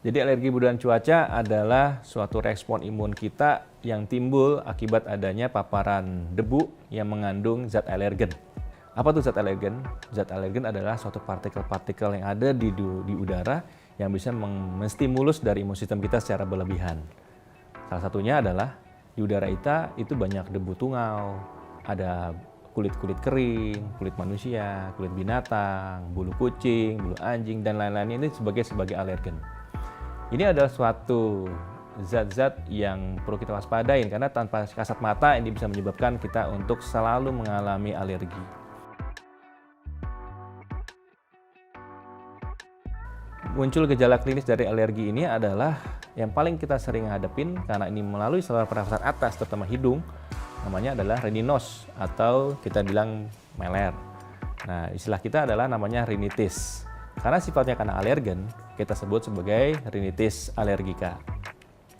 Jadi alergi perubahan cuaca adalah suatu respon imun kita yang timbul akibat adanya paparan debu yang mengandung zat alergen. Apa tuh zat alergen? Zat alergen adalah suatu partikel-partikel yang ada di udara yang bisa menstimulus dari imun sistem kita secara berlebihan. Salah satunya adalah di udara kita itu banyak debu tungau, ada kulit-kulit kering, kulit manusia, kulit binatang, bulu kucing, bulu anjing, dan lain-lainnya ini sebagai alergen. Ini adalah suatu zat-zat yang perlu kita waspadain karena tanpa kasat mata ini bisa menyebabkan kita untuk selalu mengalami alergi. Muncul gejala klinis dari alergi ini adalah yang paling kita sering hadapin karena ini melalui saluran pernafasan atas terutama hidung, namanya adalah rininos atau kita bilang meler. Nah, istilah kita adalah namanya rinitis. Karena sifatnya karena alergen, kita sebut sebagai rinitis alergika.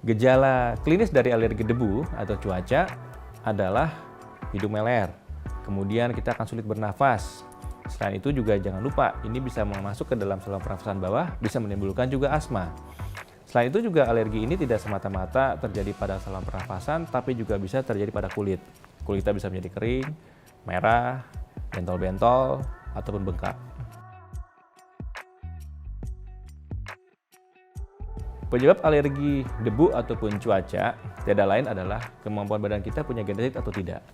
Gejala klinis dari alergi debu atau cuaca adalah hidung meler. Kemudian kita akan sulit bernafas. Selain itu juga jangan lupa, ini bisa masuk ke dalam saluran pernafasan bawah, bisa menimbulkan juga asma. Selain itu juga alergi ini tidak semata-mata terjadi pada saluran pernafasan, tapi juga bisa terjadi pada kulit. Kulit kita bisa menjadi kering, merah, bentol-bentol, ataupun bengkak. Penyebab alergi debu ataupun cuaca tidak lain adalah kemampuan badan kita punya genetik atau tidak.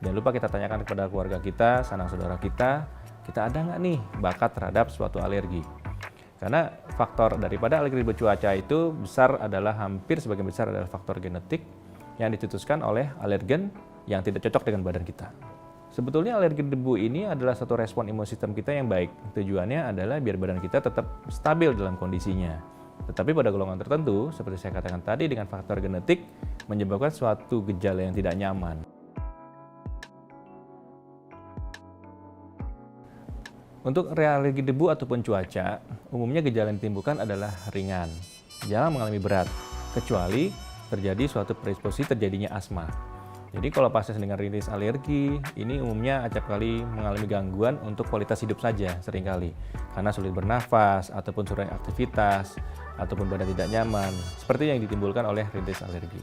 Jangan lupa kita tanyakan kepada keluarga kita, sanak saudara kita ada nggak nih bakat terhadap suatu alergi. Karena faktor daripada alergi debu cuaca itu hampir sebagian besar adalah faktor genetik yang dicetuskan oleh alergen yang tidak cocok dengan badan kita. Sebetulnya alergi debu ini adalah satu respon imun sistem kita yang baik. Tujuannya adalah biar badan kita tetap stabil dalam kondisinya. Tetapi pada golongan tertentu, seperti saya katakan tadi dengan faktor genetik, menyebabkan suatu gejala yang tidak nyaman. Untuk alergi debu ataupun cuaca, umumnya gejala yang ditimbulkan adalah ringan, jarang mengalami berat, kecuali terjadi suatu predisposisi terjadinya asma. Jadi kalau pasien dengan rinitis alergi, ini umumnya acap kali mengalami gangguan untuk kualitas hidup saja seringkali. Karena sulit bernafas, ataupun sulit aktivitas, ataupun badan tidak nyaman, seperti yang ditimbulkan oleh rinitis alergi.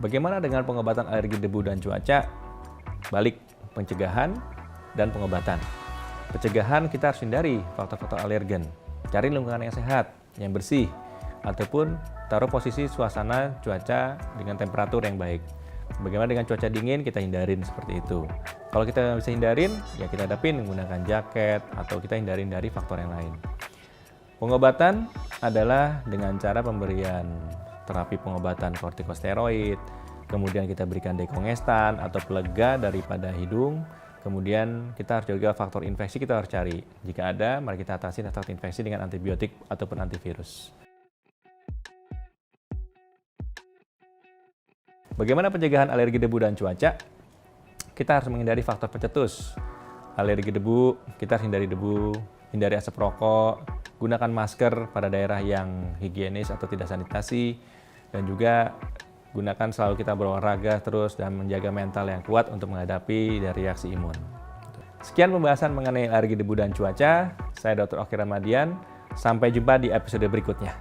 Bagaimana dengan pengobatan alergi debu dan cuaca? Balik pencegahan dan pengobatan. Pencegahan kita harus hindari faktor-faktor alergen. Cari lingkungan yang sehat, yang bersih, ataupun taruh posisi suasana cuaca dengan temperatur yang baik. Bagaimana dengan cuaca dingin, kita hindarin seperti itu. Kalau kita bisa hindarin, ya kita hadapin menggunakan jaket atau kita hindarin dari faktor yang lain. Pengobatan adalah dengan cara pemberian terapi pengobatan kortikosteroid, kemudian kita berikan dekongestan atau pelega daripada hidung. Kemudian kita harus juga faktor infeksi kita harus cari. Jika ada, mari kita atasi faktor infeksi dengan antibiotik ataupun antivirus. Bagaimana pencegahan alergi debu dan cuaca? Kita harus menghindari faktor pencetus. Alergi debu, kita harus hindari debu, hindari asap rokok, gunakan masker pada daerah yang higienis atau tidak sanitasi, dan juga gunakan selalu kita berolahraga terus dan menjaga mental yang kuat untuk menghadapi dari reaksi imun. Sekian pembahasan mengenai alergi debu dan cuaca. Saya Dr. Oki Ramadian. Sampai jumpa di episode berikutnya.